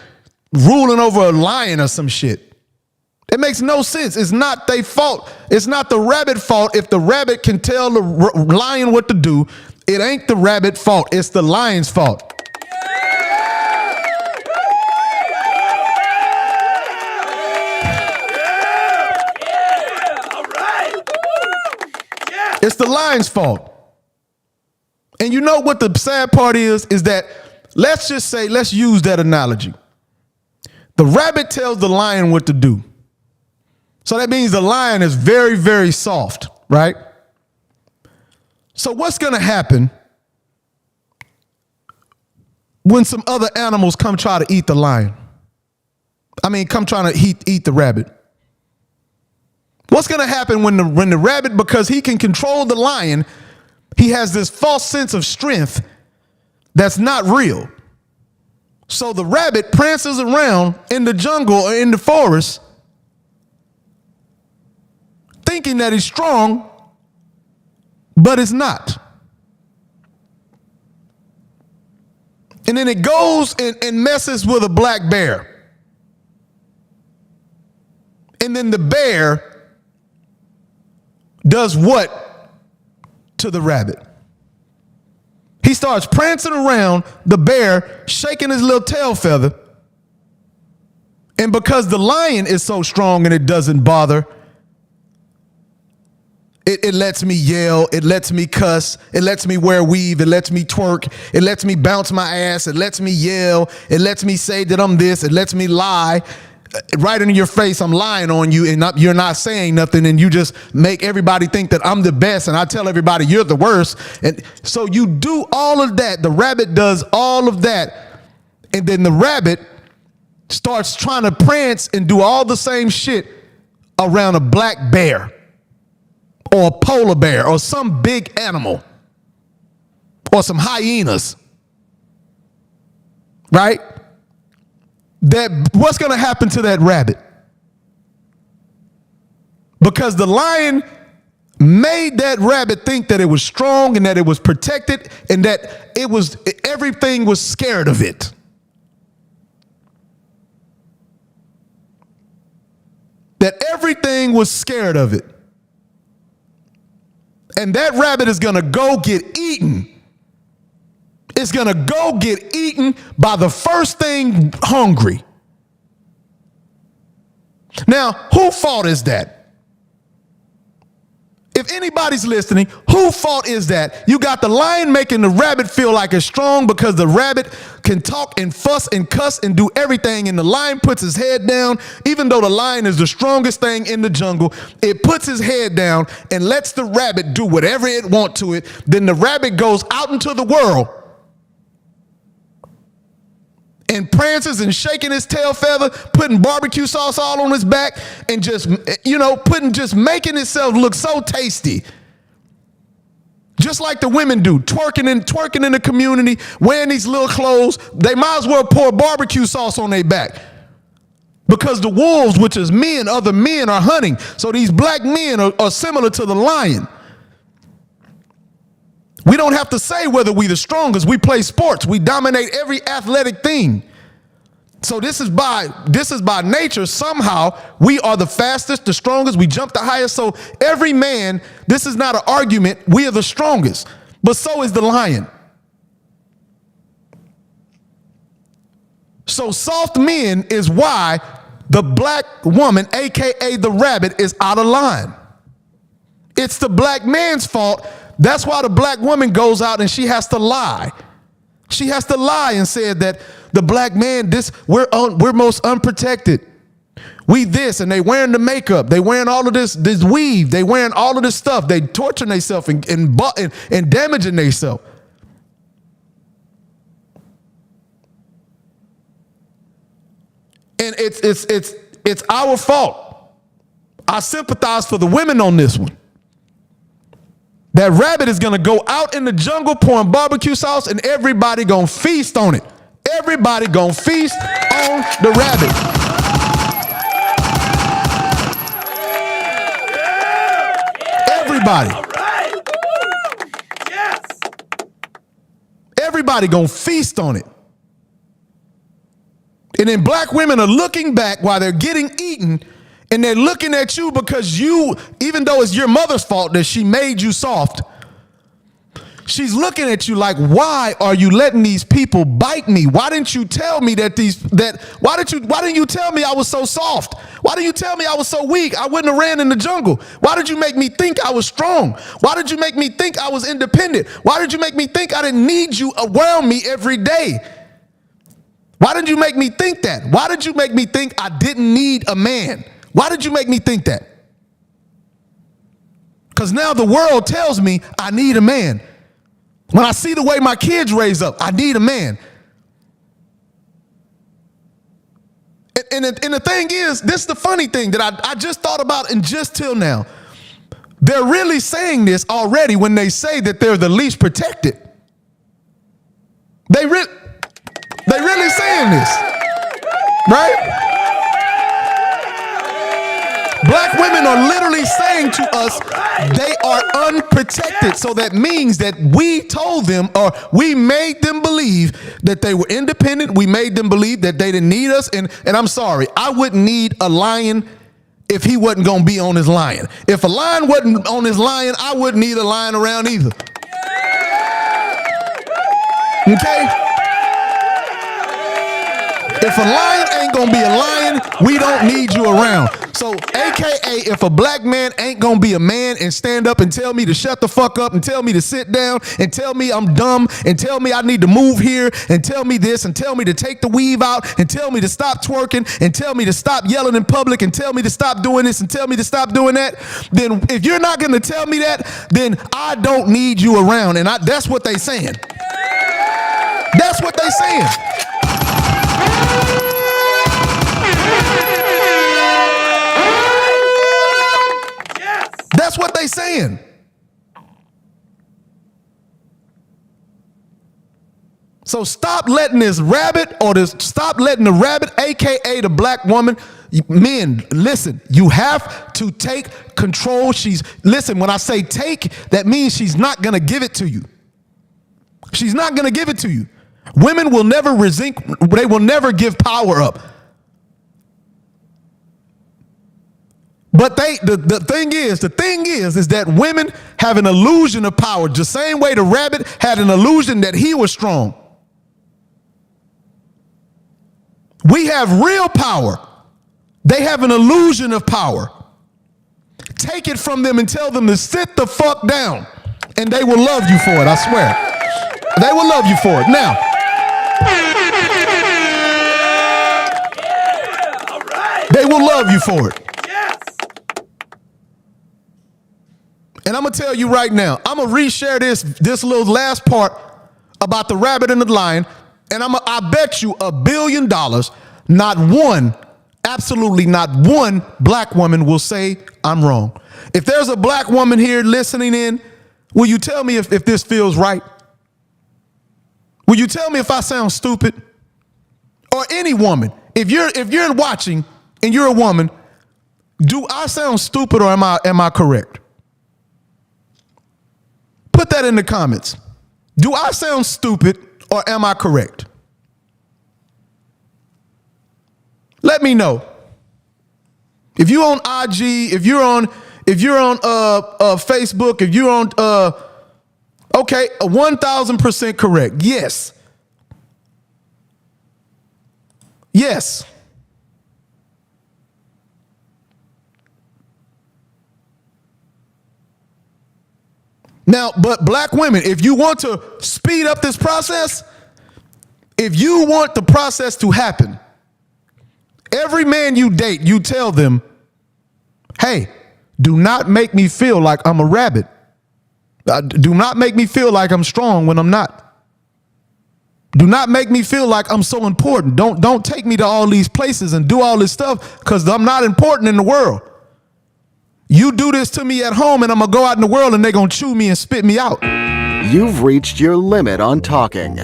ruling over a lion or some shit. It makes no sense. It's not their fault. It's not the rabbit's fault. If the rabbit can tell the lion what to do, it ain't the rabbit's fault. It's the lion's fault. It's the lion's fault. And you know what the sad part is that let's use that analogy. The rabbit tells the lion what to do. So that means the lion is very, very soft, right? So what's going to happen when some other animals come try to eat the lion? Come trying to eat the rabbit. What's going to happen when the rabbit, because he can control the lion, he has this false sense of strength that's not real. So the rabbit prances around in the jungle or in the forest thinking that he's strong, but it's not. And then it goes and messes with a black bear. And then the bear does what to the rabbit? He starts prancing around the bear, shaking his little tail feather. And because the lion is so strong and it doesn't bother, it lets me yell, it lets me cuss, it lets me wear weave, it lets me twerk, it lets me bounce my ass, it lets me yell, it lets me say that I'm this, it lets me lie. Right in your face, I'm lying on you, and you're not saying nothing, and you just make everybody think that I'm the best, and I tell everybody you're the worst. And so you do all of that. The rabbit does all of that, and then the rabbit starts trying to prance and do all the same shit around a black bear or a polar bear or some big animal or some hyenas, right? What's going to happen to that rabbit? Because the lion made that rabbit think that it was strong and that it was protected and that everything was scared of it. that everything was scared of it. And that rabbit is going to go get eaten. It's going to go get eaten by the first thing hungry. Now, whose fault is that? If anybody's listening, whose fault is that? You got the lion making the rabbit feel like it's strong because the rabbit can talk and fuss and cuss and do everything, and the lion puts his head down. Even though the lion is the strongest thing in the jungle, it puts his head down and lets the rabbit do whatever it wants to it. Then the rabbit goes out into the world and prances and shaking his tail feather, putting barbecue sauce all on his back, and just, just making himself look so tasty. Just like the women do, twerking in the community, wearing these little clothes. They might as well pour barbecue sauce on their back. Because the wolves, which is men, other men, are hunting. So these black men are similar to the lion. We don't have to say whether we the strongest. We play sports. We dominate every athletic thing. So this is by nature. Somehow we are the fastest, the strongest. We jump the highest. So every man, this is not an argument. We are the strongest, but so is the lion. So soft men is why the black woman, AKA the rabbit, is out of line. It's the black man's fault. That's why the black woman goes out and she has to lie. She has to lie and said that the black man, we're most unprotected. We this, and they wearing the makeup. They wearing all of this weave. They wearing all of this stuff. They torturing themselves and damaging themselves. And it's our fault. I sympathize for the women on this one. That rabbit is going to go out in the jungle pouring barbecue sauce, and everybody going to feast on it. Everybody going to feast on the rabbit. Everybody. Everybody going to feast on it. And then black women are looking back while they're getting eaten, and they're looking at you because you, even though it's your mother's fault that she made you soft, she's looking at you like, why are you letting these people bite me? Why didn't you tell me why didn't you tell me I was so soft? Why didn't you tell me I was so weak? I wouldn't have ran in the jungle. Why did you make me think I was strong? Why did you make me think I was independent? Why did you make me think I didn't need you around me every day? Why did you make me think that? Why did you make me think I didn't need a man? Why did you make me think that? Because now the world tells me I need a man. When I see the way my kids raise up, I need a man. And the thing is, this is the funny thing that I just thought about and just till now. They're really saying this already when they say that they're the least protected. They really saying this, right? Black women are literally saying to us they are unprotected. So that means that we told them, or we made them believe that they were independent. We made them believe that they didn't need us. And I'm sorry, I wouldn't need a lion if he wasn't going to be on his lion. If a lion wasn't on his lion, I wouldn't need a lion around either. Okay? If a lion ain't gonna be a lion, we don't need you around. So, AKA, if a black man ain't gonna be a man and stand up and tell me to shut the fuck up and tell me to sit down and tell me I'm dumb and tell me I need to move here and tell me this and tell me to take the weave out and tell me to stop twerking and tell me to stop yelling in public and tell me to stop doing this and tell me to stop doing that, then if you're not gonna tell me that, then I don't need you around. And that's what they saying. That's what they saying. That's what they saying. So stop letting this rabbit stop letting the rabbit, AKA the black woman. Men, listen, you have to take control. Listen, when I say take, that means she's not going to give it to you. She's not going to give it to you. Women will never they will never give power up. But the thing is that women have an illusion of power, the same way the rabbit had an illusion that he was strong. We have real power. They have an illusion of power. Take it from them and tell them to sit the fuck down, and they will love you for it, I swear. They will love you for it. Now, they will love you for it. And I'm going to tell you right now, I'm going to reshare this little last part about the rabbit and the lion, and I bet you $1 billion, not one, absolutely not one black woman will say I'm wrong. If there's a black woman here listening in, will you tell me if this feels right? Will you tell me if I sound stupid? Or any woman, if you're watching and you're a woman, do I sound stupid or am I correct? Put that in the comments. Do I sound stupid or am I correct? Let me know. If you're on IG, if you're on Facebook, if you're on okay, 1,000% correct. Yes. Yes. Now, but black women, if you want to speed up this process, if you want the process to happen, every man you date, you tell them, hey, do not make me feel like I'm a rabbit. Do not make me feel like I'm strong when I'm not. Do not make me feel like I'm so important. Don't take me to all these places and do all this stuff because I'm not important in the world. You do this to me at home and I'm going to go out in the world and they're going to chew me and spit me out. You've reached your limit on talking.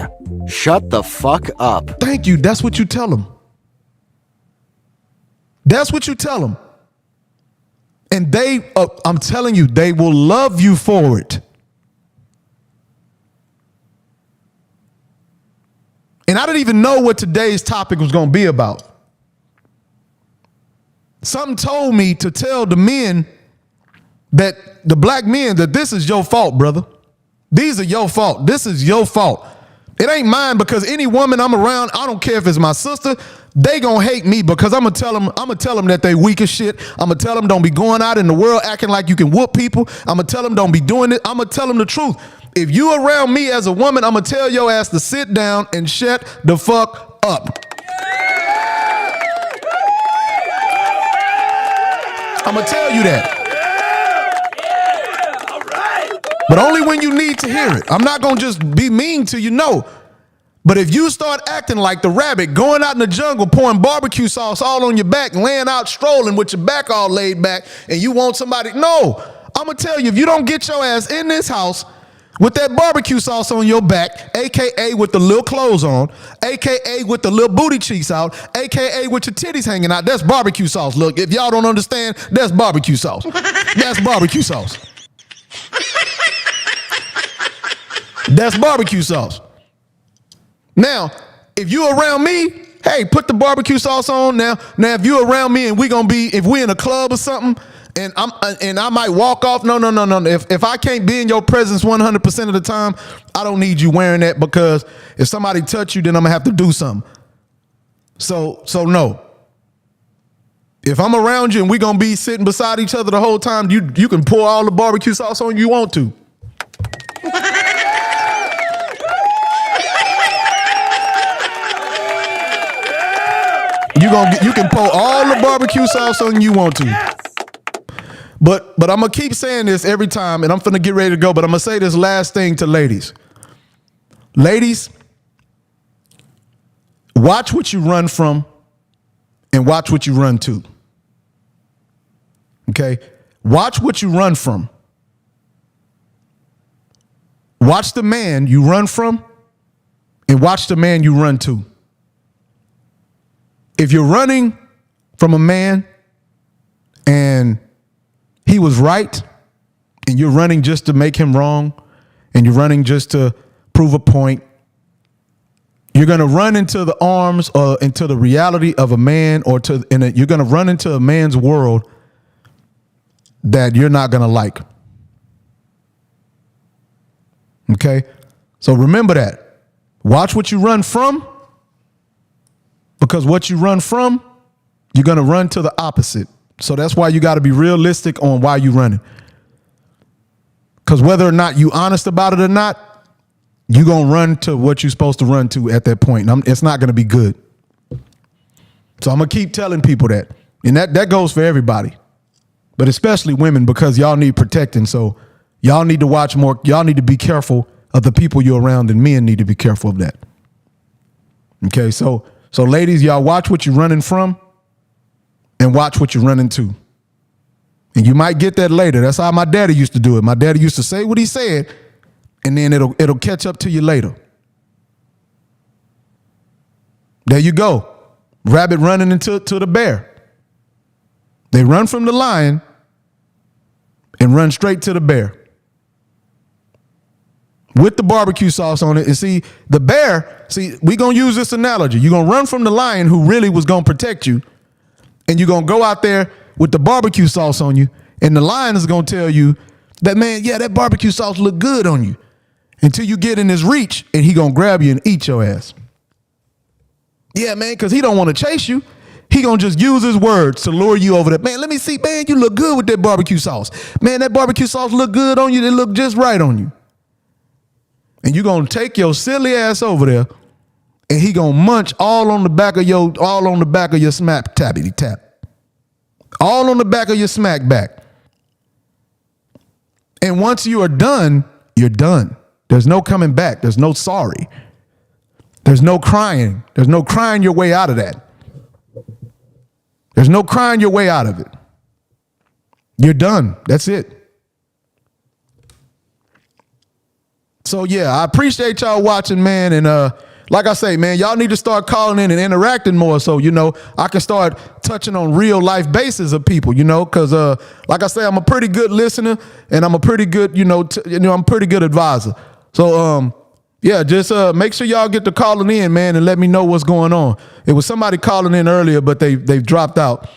Shut the fuck up. Thank you. That's what you tell them. That's what you tell them. And they, I'm telling you, they will love you for it. And I didn't even know what today's topic was going to be about. Something told me to tell the men, that the black men, that this is your fault, brother. These are your fault. This is your fault. It ain't mine, because any woman I'm around, I don't care if it's my sister, they gonna hate me because I'm gonna tell them that they weak as shit. I'm gonna tell them don't be going out in the world acting like you can whoop people. I'm gonna tell them don't be doing it. I'm gonna tell them the truth. If you around me as a woman, I'm gonna tell your ass to sit down and shut the fuck up. I'm gonna tell you that. But only when you need to hear it. I'm not going to just be mean to you, no. But if you start acting like the rabbit, going out in the jungle, pouring barbecue sauce all on your back, laying out, strolling with your back all laid back, and you want somebody, no. I'm going to tell you, if you don't get your ass in this house with that barbecue sauce on your back, AKA with the little clothes on, AKA with the little booty cheeks out, AKA with your titties hanging out, that's barbecue sauce. Look, if y'all don't understand, that's barbecue sauce. That's barbecue sauce. That's barbecue sauce. Now, if you around me, hey, put the barbecue sauce on. Now if you around me and if we in a club or something, and I might walk off. No. If I can't be in your presence 100% of the time, I don't need you wearing that, because if somebody touch you, then I'm gonna have to do something. So no. If I'm around you and we gonna be sitting beside each other the whole time, you can pour all the barbecue sauce on you want to. You can pour all the barbecue sauce on you want to. Yes. But I'm gonna keep saying this every time, and I'm finna get ready to go, but I'm gonna say this last thing to ladies. Ladies, watch what you run from and watch what you run to. Okay? Watch what you run from. Watch the man you run from and watch the man you run to. If you're running from a man and he was right, and you're running just to make him wrong, and you're running just to prove a point, you're going to run into the arms or into the reality of a man, or you're going to run into a man's world that you're not going to like. Okay? So remember that. Watch what you run from, because what you run from, you're going to run to the opposite. So that's why you got to be realistic on why you're running. Because whether or not you honest about it or not, you're going to run to what you're supposed to run to at that point. It's not going to be good. So I'm going to keep telling people that. And that goes for everybody, but especially women, because y'all need protecting. So y'all need to watch more. Y'all need to be careful of the people you're around, and men need to be careful of that. Okay, so ladies, y'all watch what you're running from and watch what you're running to. And you might get that later. That's how my daddy used to do it. My daddy used to say what he said, and then it'll catch up to you later. There you go. Rabbit running into the bear. They run from the lion and run straight to the bear with the barbecue sauce on it. And see, the bear, we're going to use this analogy. You're going to run from the lion who really was going to protect you, and you're going to go out there with the barbecue sauce on you, and the lion is going to tell you that, man, yeah, that barbecue sauce look good on you, until you get in his reach, and he going to grab you and eat your ass. Yeah, man, because he don't want to chase you. He gonna just use his words to lure you over there. Man, let me see, man, you look good with that barbecue sauce. Man, that barbecue sauce look good on you. It look just right on you. And you gonna take your silly ass over there, and he gonna munch all on the back of your smack tappity tap. All on the back of your smack back. And once you are done, you're done. There's no coming back. There's no sorry. There's no crying. There's no crying your way out of that. There's no crying your way out of it. You're done. That's it. So yeah, I appreciate y'all watching, man. And like I say, man, y'all need to start calling in and interacting more, so I can start touching on real life basis of people, because like I say, I'm a pretty good listener, and I'm a pretty good, I'm a pretty good advisor. So yeah, just make sure y'all get to calling in, man, and let me know what's going on. It was somebody calling in earlier, but they've dropped out.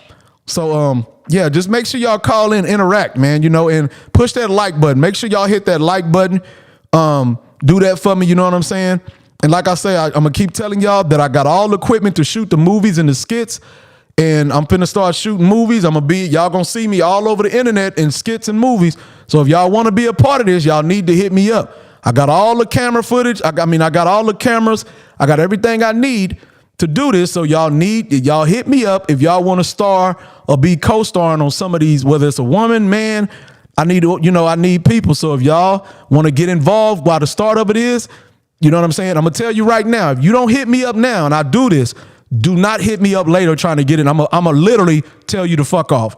So yeah, just make sure y'all call in, interact, man, and push that like button. Make sure y'all hit that like button. Do that for me, you know what I'm saying? And like I say, I'm gonna keep telling y'all that I got all the equipment to shoot the movies and the skits, and I'm finna start shooting movies. Y'all gonna see me all over the internet in skits and movies. So if y'all want to be a part of this, y'all need to hit me up. I got all the camera footage. I got all the cameras. I got everything I need to do this. So y'all hit me up if y'all want to star or be co-starring on some of these, whether it's a woman, man. I need people. So if y'all want to get involved while the start of it is, you know what I'm saying? I'm going to tell you right now, if you don't hit me up now and I do this, do not hit me up later trying to get in. I'm going to literally tell you to fuck off.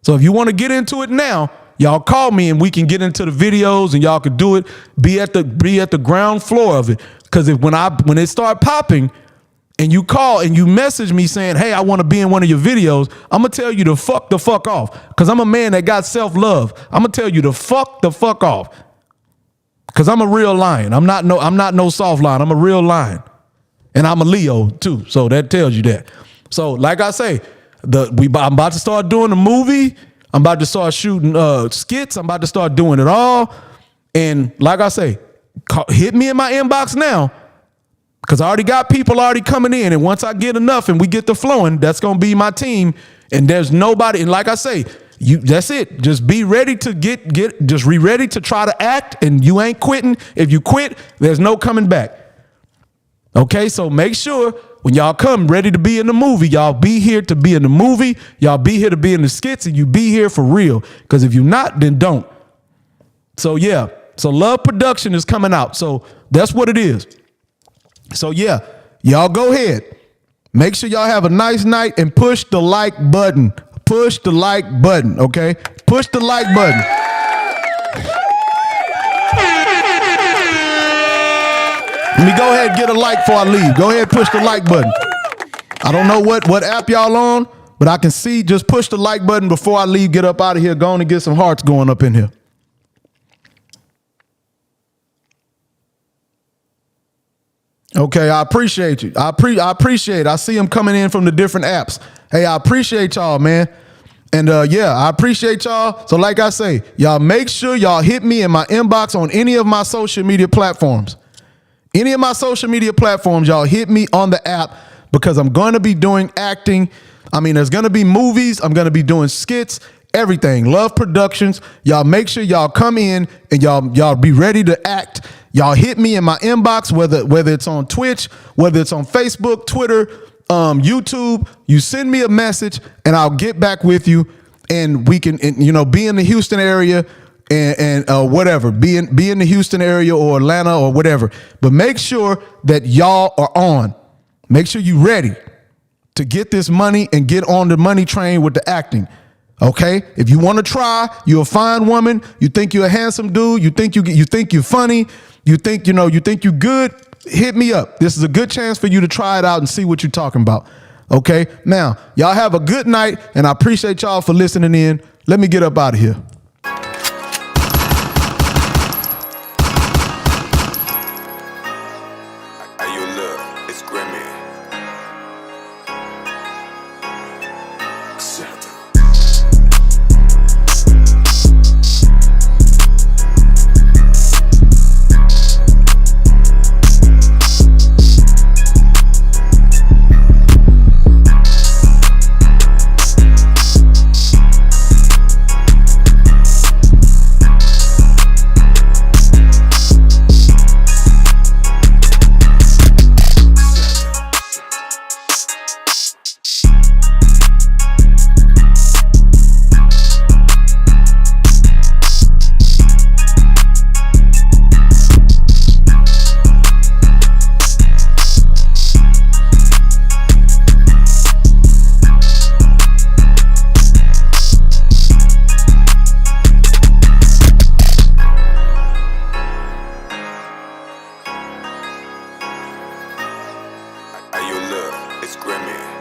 So if you want to get into it now, y'all call me and we can get into the videos and y'all could do it. Be at the ground floor of it. Because when it start popping and you call and you message me saying, hey, I want to be in one of your videos, I'm gonna tell you to fuck the fuck off. Because I'm a man that got self-love. I'm gonna tell you to fuck the fuck off. Because I'm a real lion. I'm not no soft lion. I'm a real lion. And I'm a Leo too. So that tells you that. So like I say, I'm about to start doing the movie. I'm about to start shooting skits. I'm about to start doing it all. And like I say, hit me in my inbox now, because I already got people already coming in. And once I get enough and we get to flowing, that's going to be my team. And there's nobody. And like I say, that's it. Just be ready to just be ready to try to act, and you ain't quitting. If you quit, there's no coming back. Okay, so make sure when y'all come ready to be in the movie, y'all be here to be in the movie. Y'all be here to be in the skits, and you be here for real. Because if you're not, then don't. So yeah, so Love Production is coming out. So that's what it is. So yeah, y'all go ahead. Make sure y'all have a nice night and push the like button. Push the like button, okay? Push the like button. Let me go ahead and get a like before I leave. Go ahead, push the like button. I don't know what app y'all on, but I can see. Just push the like button before I leave. Get up out of here. Go on and get some hearts going up in here. Okay, I appreciate you. I appreciate it. I see them coming in from the different apps. Hey, I appreciate y'all, man. And yeah, I appreciate y'all. So like I say, y'all make sure y'all hit me in my inbox on any of my social media platforms. Any of my social media platforms, y'all hit me on the app because I'm going to be doing acting. I mean, there's going to be movies. I'm going to be doing skits, everything. Love Productions. Y'all make sure y'all come in and y'all be ready to act. Y'all hit me in my inbox, whether it's on Twitch, whether it's on Facebook, Twitter, YouTube. You send me a message and I'll get back with you, and we can, be in the Houston area and whatever, be in the Houston area or Atlanta or whatever. But make sure that y'all are on. Make sure you ready to get this money and get on the money train with the acting. Okay? If you want to try, you're a fine woman, you think you're a handsome dude, you think you're funny, you think you're good, hit me up. This is a good chance for you to try it out and see what you're talking about. Okay? Now, y'all have a good night, and I appreciate y'all for listening in. Let me get up out of here. Hey, you look, it's Grimmy. Hey, you look, it's Grimmy.